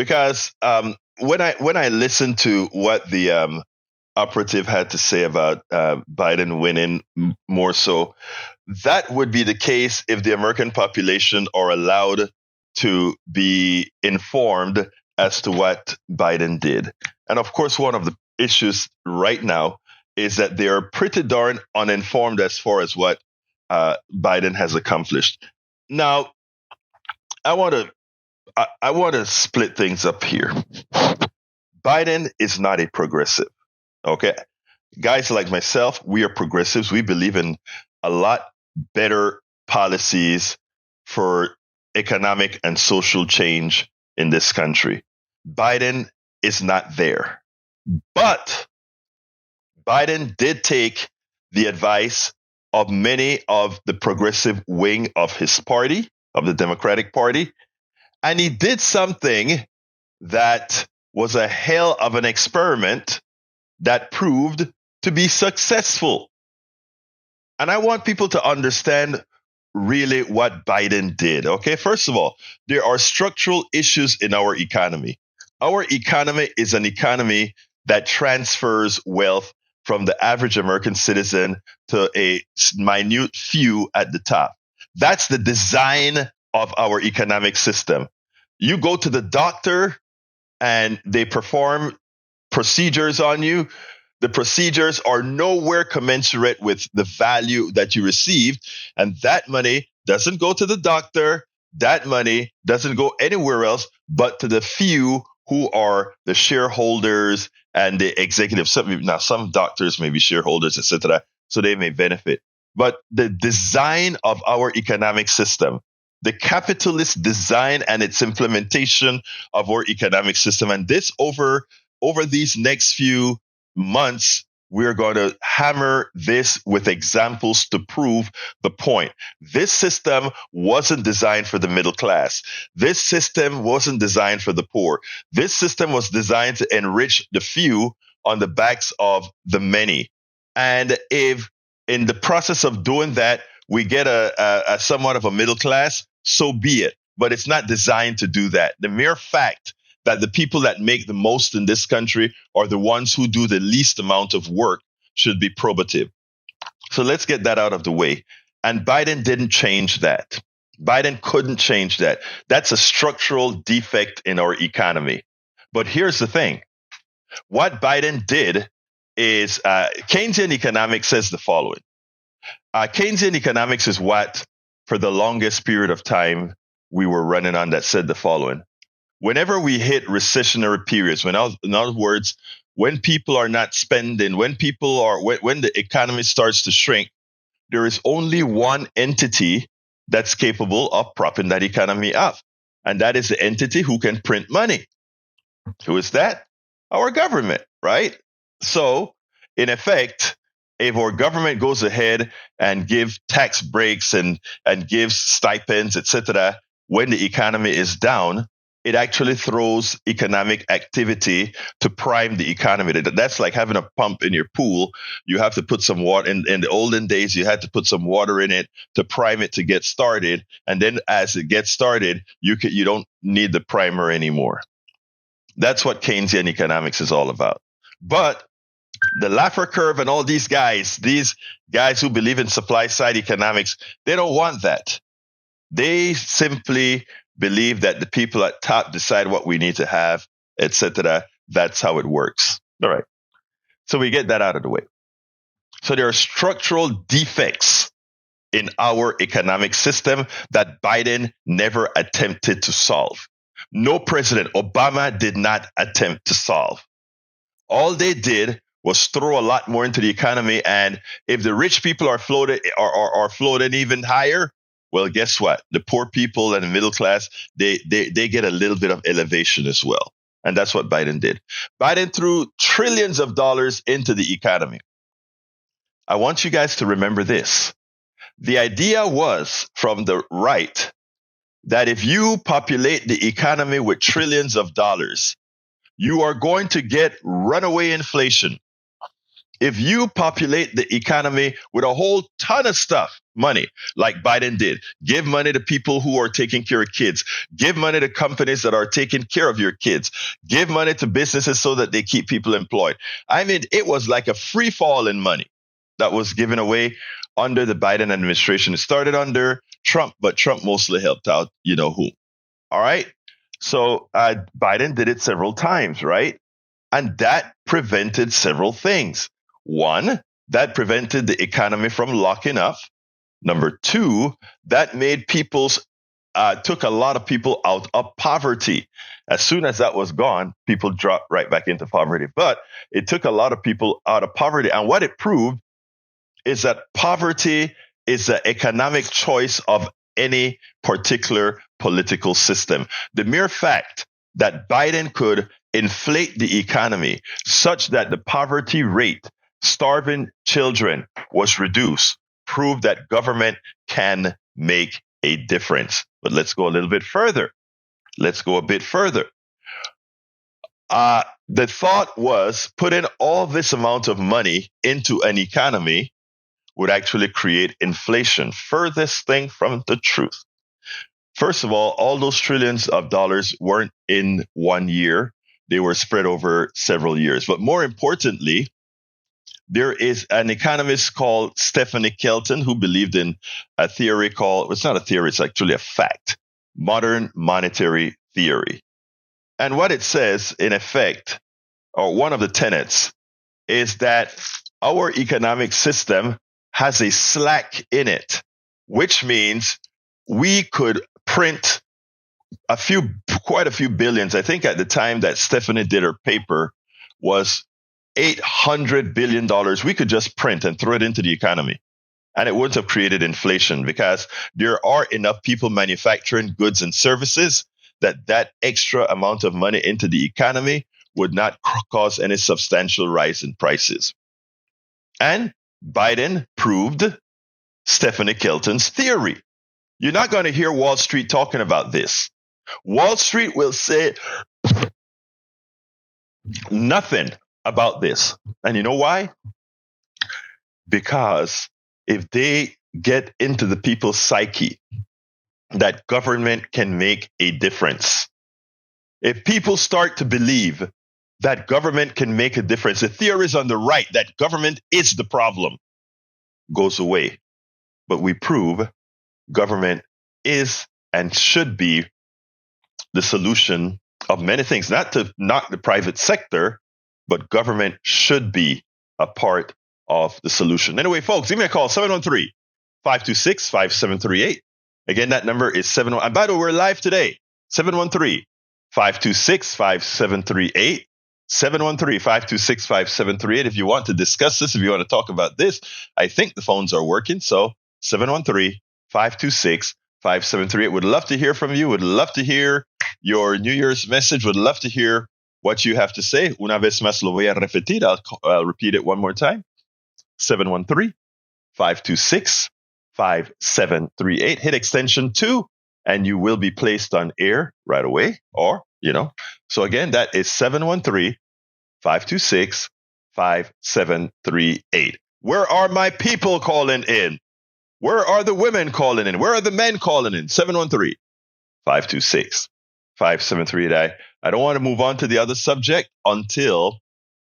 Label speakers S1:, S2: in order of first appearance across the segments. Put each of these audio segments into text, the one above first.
S1: because when I listened to what the operative had to say about Biden winning more so, that would be the case if the American population are allowed to be informed as to what Biden did. And of course, one of the issues right now is that they are pretty darn uninformed as far as what Biden has accomplished. Now, I want to I want to split things up here. Biden is not a progressive. Okay. Guys like myself, we are progressives. We believe in a lot better policies for economic and social change in this country. Biden is not there. But Biden did take the advice of many of the progressive wing of his party, of the Democratic Party, and he did something that was a hell of an experiment that proved to be successful. And I want people to understand really what Biden did. Okay, first of all, there are structural issues in our economy. Our economy is an economy that transfers wealth from the average American citizen to a minute few at the top. That's the design of our economic system. You go to the doctor and they perform procedures on you. The procedures are nowhere commensurate with the value that you received. And that money doesn't go to the doctor. That money doesn't go anywhere else but to the few who are the shareholders and the executives. Now, some doctors may be shareholders, etc., so they may benefit. But the design of our economic system, the capitalist design and its implementation of our economic system, and this over these next few months, we're going to hammer this with examples to prove the point. This system wasn't designed for the middle class. This system wasn't designed for the poor. This system was designed to enrich the few on the backs of the many. And if in the process of doing that, we get a somewhat of a middle class, so be it. But it's not designed to do that. The mere fact that the people that make the most in this country are the ones who do the least amount of work should be probative. So let's get that out of the way. And Biden didn't change that. Biden couldn't change that. That's a structural defect in our economy. But here's the thing. What Biden did is Keynesian economics says the following. Keynesian economics is what, for the longest period of time, we were running on that said the following. Whenever we hit recessionary periods, in other words, when people are not spending, when the economy starts to shrink, there is only one entity that's capable of propping that economy up. And that is the entity who can print money. Who is that? Our government, right? So, in effect, if our government goes ahead and give tax breaks and gives stipends, etc., when the economy is down, it actually throws economic activity to prime the economy. That's like having a pump in your pool. You have to put some water in the olden days. You had to put some water in it to prime it to get started. And then as it gets started, you don't need the primer anymore. That's what Keynesian economics is all about. But the Laffer curve and all these guys who believe in supply side economics, they don't want that. They simply believe that the people at top decide what we need to have, etc. That's how it works. All right. So we get that out of the way. So there are structural defects in our economic system that Biden never attempted to solve. No president, Obama, did not attempt to solve. All they did was throw a lot more into the economy. And if the rich people are floated even higher, well, guess what? The poor people and the middle class, they get a little bit of elevation as well. And that's what Biden did. Biden threw trillions of dollars into the economy. I want you guys to remember this. The idea was from the right that if you populate the economy with trillions of dollars, you are going to get runaway inflation. If you populate the economy with a whole ton of stuff, money, like Biden did, give money to people who are taking care of kids, give money to companies that are taking care of your kids, give money to businesses so that they keep people employed. I mean, it was like a free fall in money that was given away under the Biden administration. It started under Trump, but Trump mostly helped out, you know who. All right. So Biden did it several times, right? And that prevented several things. One, that prevented the economy from locking up. Number two, that made took a lot of people out of poverty. As soon as that was gone, people dropped right back into poverty. But it took a lot of people out of poverty. And what it proved is that poverty is the economic choice of any particular political system. The mere fact that Biden could inflate the economy such that the poverty rate, starving children, was reduced, proved that government can make a difference. But let's go a little bit further. Let's go a bit further. The thought was putting all this amount of money into an economy would actually create inflation. Furthest thing from the truth. First of all those trillions of dollars weren't in one year. They were spread over several years. But more importantly, there is an economist called Stephanie Kelton who believed in a theory called, it's not a theory, it's actually a fact, modern monetary theory. And what it says, in effect, or one of the tenets, is that our economic system has a slack in it, which means we could print quite a few billions. I think at the time that Stephanie did her paper was $800 billion we could just print and throw it into the economy. And it wouldn't have created inflation because there are enough people manufacturing goods and services that extra amount of money into the economy would not cause any substantial rise in prices. And Biden proved Stephanie Kelton's theory. You're not going to hear Wall Street talking about this. Wall Street will say nothing about this. And you know why? Because if they get into the people's psyche that government can make a difference, if people start to believe that government can make a difference, the theories on the right that government is the problem goes away. But we prove government is and should be the solution of many things, not to knock the private sector, but government should be a part of the solution. Anyway, folks, give me a call, 713-526-5738. Again, that number is 71. And by the way, we're live today, 713-526-5738. 713-526-5738. If you want to discuss this, if you want to talk about this, I think the phones are working. So 713-526-5738. Would love to hear from you. Would love to hear your New Year's message. Would love to hear what you have to say. Una vez más lo voy a repetir. I'll repeat it one more time. 713-526-5738. Hit extension 2 and you will be placed on air right away. Or, so again, that is 713-526-5738. Where are my people calling in? Where are the women calling in? Where are the men calling in? 713-526-5738. I don't want to move on to the other subject until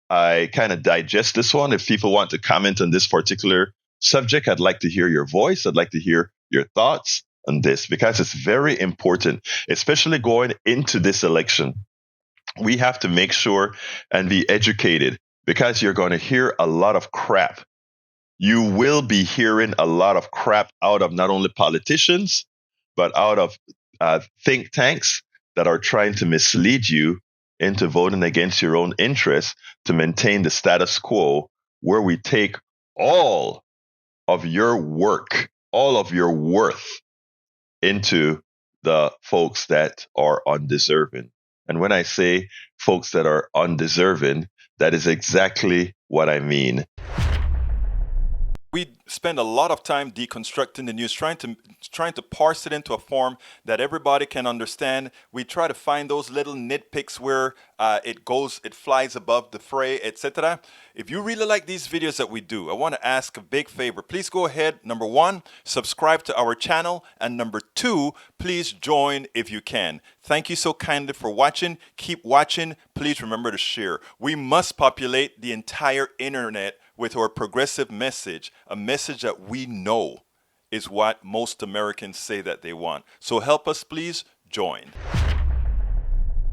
S1: I kind of digest this one. If people want to comment on this particular subject, I'd like to hear your voice. I'd like to hear your thoughts on this because it's very important, especially going into this election. We have to make sure and be educated because you're going to hear a lot of crap. You will be hearing a lot of crap out of not only politicians, but out of think tanks that are trying to mislead you into voting against your own interests to maintain the status quo where we take all of your work, all of your worth into the folks that are undeserving. And when I say folks that are undeserving, that is exactly what I mean.
S2: we spend a lot of time deconstructing the news, trying to parse it into a form that everybody can understand. We try to find those little nitpicks where it flies above the fray, etc. If you really like these videos that we do, I want to ask a big favor. Please go ahead. Number one, subscribe to our channel, and number two, please join if you can. Thank you so kindly for watching. Keep watching. Please remember to share. We must populate the entire internet with our progressive message, a message that we know is what most Americans say that they want. So help us, please join.